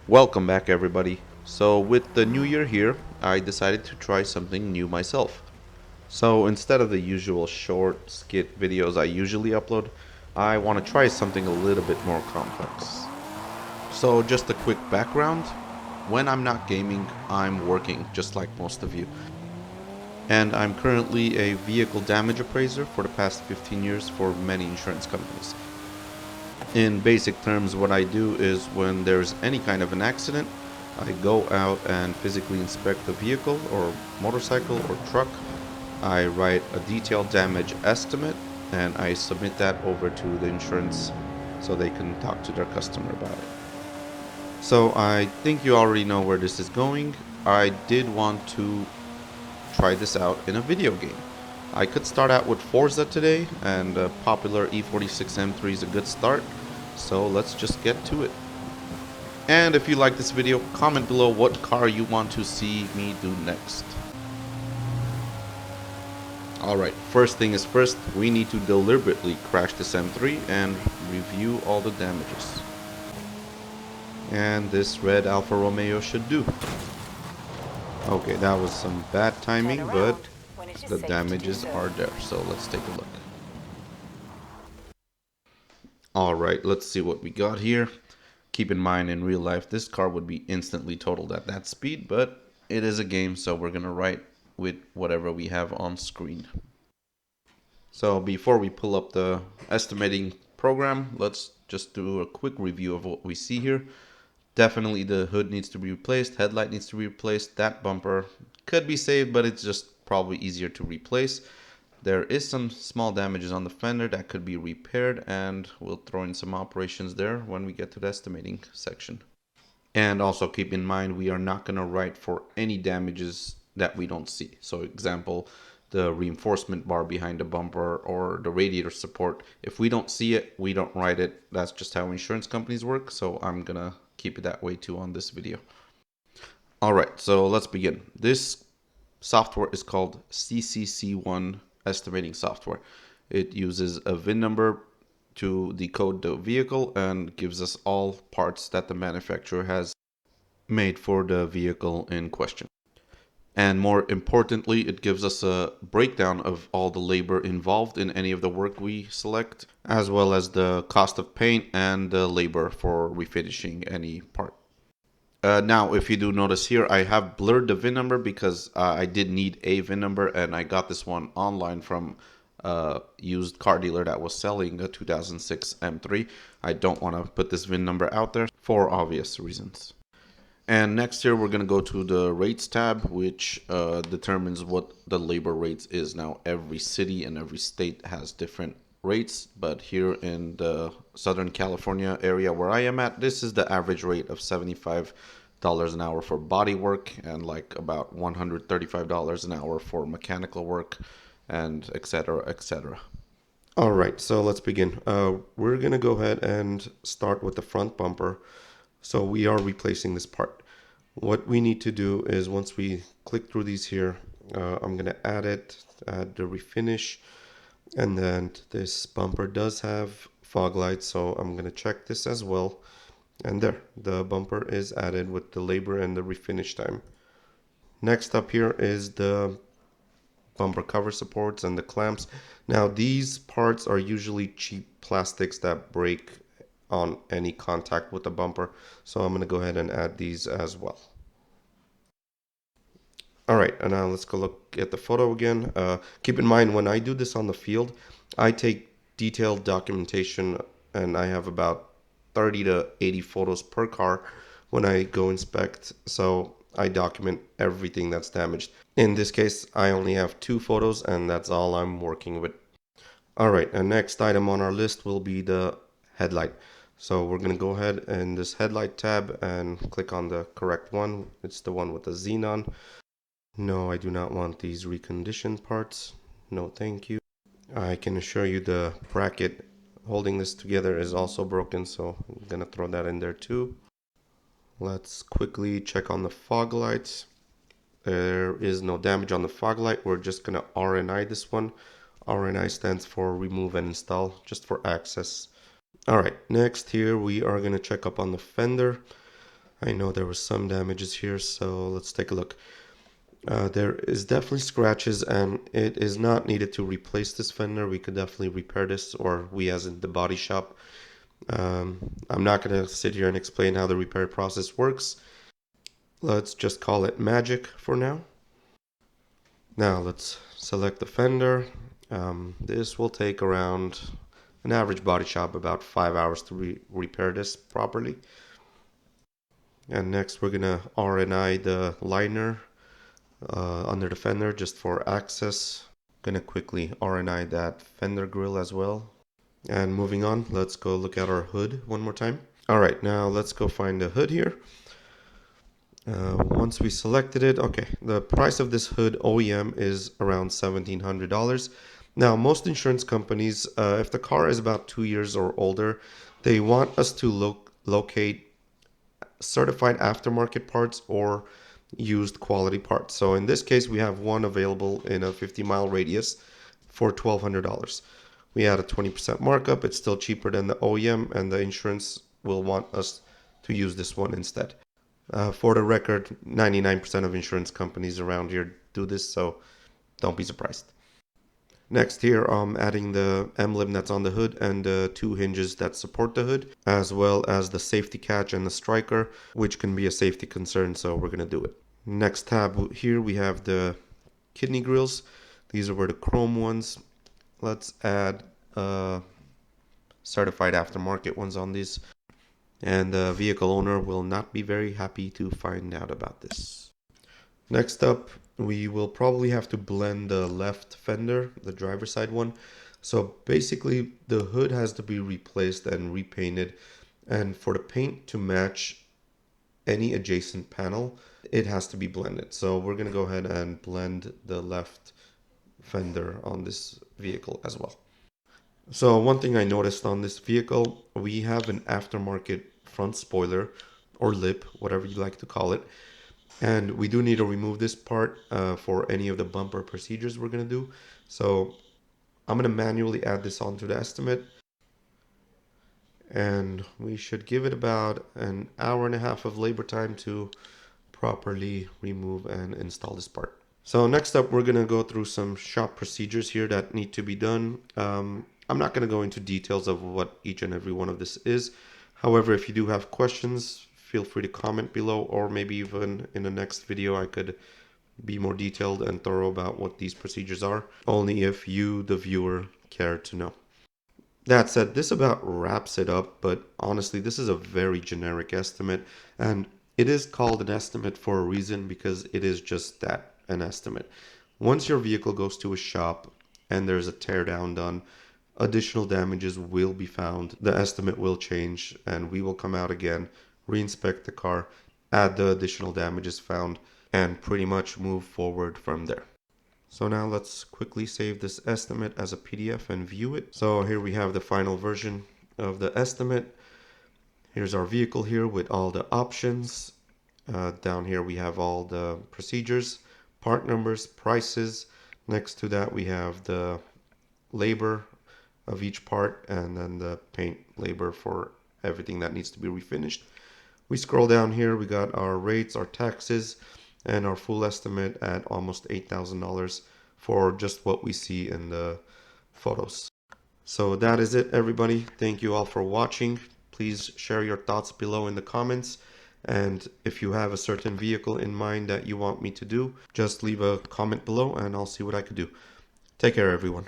Welcome back, everybody. So, with the new year here, I decided to try something new myself. So, instead of the usual short skit videos I usually upload, I want to try something a little bit more complex. So, just a quick background. When I'm not gaming, I'm working, just like most of you. And I'm currently a vehicle damage appraiser for the past 15 years for many insurance companies. In basic terms, what I do is when there's any kind of an accident, I go out and physically inspect the vehicle or motorcycle or truck. I write a detailed damage estimate and I submit that over to the insurance so they can talk to their customer about it. So I think you already know where this is going. I did want to try this out in a video game. I could start out with Forza today, and popular e46 M3 is a good start. So let's just get to it. And if you like this video, comment below what car you want to see me do next. Alright, first thing is first, we need to deliberately crash this M3 and review all the damages. And this red Alfa Romeo should do. Okay, that was some bad timing, but the damages are there, so let's take a look. Alright, let's see what we got here. Keep in mind, in real life, this car would be instantly totaled at that speed, but it is a game, so we're gonna write with whatever we have on screen. So before we pull up the estimating program, let's just do a quick review of what we see here. Definitely the hood needs to be replaced, headlight needs to be replaced, that bumper could be saved, but it's just probably easier to replace. There is some small damages on the fender that could be repaired, and we'll throw in some operations there when we get to the estimating section. And also keep in mind, we are not going to write for any damages that we don't see. So example, the reinforcement bar behind the bumper or the radiator support. If we don't see it, we don't write it. That's just how insurance companies work. So I'm going to keep it that way too on this video. All right, so let's begin. This software is called CCC1 estimating software. It uses a VIN number to decode the vehicle and gives us all parts that the manufacturer has made for the vehicle in question. And more importantly, it gives us a breakdown of all the labor involved in any of the work we select, as well as the cost of paint and the labor for refinishing any part. Now, if you do notice here, I have blurred the VIN number because I did need a VIN number, and I got this one online from a used car dealer that was selling a 2006 M3. I don't want to put this VIN number out there for obvious reasons. And next here, we're going to go to the rates tab, which determines what the labor rates is. Now, every city and every state has different rates, but here in the Southern California area where I am at, this is the average rate of $75 an hour for body work and like about $135 an hour for mechanical work and etc. etc. All right, so let's begin. We're going to go ahead and start with the front bumper. So we are replacing this part. What we need to do is once we click through these here, I'm going to add the refinish. And then this bumper does have fog lights, so I'm going to check this as well. And there, the bumper is added with the labor and the refinish time. Next up here is the bumper cover supports and the clamps. Now these parts are usually cheap plastics that break on any contact with the bumper, so I'm going to go ahead and add these as well. All right, and now let's go look at the photo again. Keep in mind, when I do this on the field, I take detailed documentation, and I have about 30 to 80 photos per car when I go inspect, so I document everything that's damaged. In this case, I only have 2 photos, and that's all I'm working with. All right, and next item on our list will be the headlight. So we're going to go ahead in this headlight tab and click on the correct one. It's the one with the xenon. No, I do not want these reconditioned parts. No, thank you. I can assure you the bracket holding this together is also broken, so I'm going to throw that in there too. Let's quickly check on the fog lights. There is no damage on the fog light. We're just going to RNI this one. RNI stands for remove and install, just for access. All right, next here we are going to check up on the fender. I know there was some damages here, so let's take a look. There is definitely scratches, and it is not needed to replace this fender. We could definitely repair this, or we as in the body shop. I'm not going to sit here and explain how the repair process works. Let's just call it magic for now. Now let's select the fender. This will take around an average body shop about 5 hours to repair this properly. And next we're gonna RNI the liner under the fender just for access. Gonna quickly RNI that fender grill as well. And moving on, let's go look at our hood one more time. All right, now let's go find the hood here. Once we selected it, okay, the price of this hood OEM is around $1,700. Now, most insurance companies, if the car is about 2 years or older, they want us to locate certified aftermarket parts or used quality parts. So in this case, we have one available in a 50-mile radius for $1,200. We had a 20% markup. It's still cheaper than the OEM, and the insurance will want us to use this one instead. For the record, 99% of insurance companies around here do this, so don't be surprised. Next here, I'm adding the emblem that's on the hood and the two hinges that support the hood, as well as the safety catch and the striker, which can be a safety concern, so we're going to do it. Next tab here, we have the kidney grills. These are where the chrome ones. Let's add certified aftermarket ones on these. And the vehicle owner will not be very happy to find out about this. Next up, we will probably have to blend the left fender, the driver's side one. So basically, the hood has to be replaced and repainted. And for the paint to match any adjacent panel, it has to be blended. So we're going to go ahead and blend the left fender on this vehicle as well. So one thing I noticed on this vehicle, we have an aftermarket front spoiler or lip, whatever you like to call it. And we do need to remove this part for any of the bumper procedures we're going to do. So I'm going to manually add this onto the estimate. And we should give it about an hour and a half of labor time to properly remove and install this part. So next up, we're going to go through some shop procedures here that need to be done. I'm not going to go into details of what each and every one of this is. However, if you do have questions, feel free to comment below, or maybe even in the next video I could be more detailed and thorough about what these procedures are, only if you, the viewer, care to know. That said, this about wraps it up, but honestly, this is a very generic estimate, and it is called an estimate for a reason because it is just that, an estimate. Once your vehicle goes to a shop and there's a teardown done, additional damages will be found, the estimate will change, and we will come out again, reinspect the car, add the additional damages found, and pretty much move forward from there. So now let's quickly save this estimate as a PDF and view it. So here we have the final version of the estimate. Here's our vehicle here with all the options. Down here we have all the procedures, part numbers, prices. Next to that we have the labor of each part and then the paint labor for everything that needs to be refinished. We scroll down here, we got our rates, our taxes, and our full estimate at almost $8,000 for just what we see in the photos. So that is it, everybody. Thank you all for watching. Please share your thoughts below in the comments. And if you have a certain vehicle in mind that you want me to do, just leave a comment below and I'll see what I could do. Take care, everyone.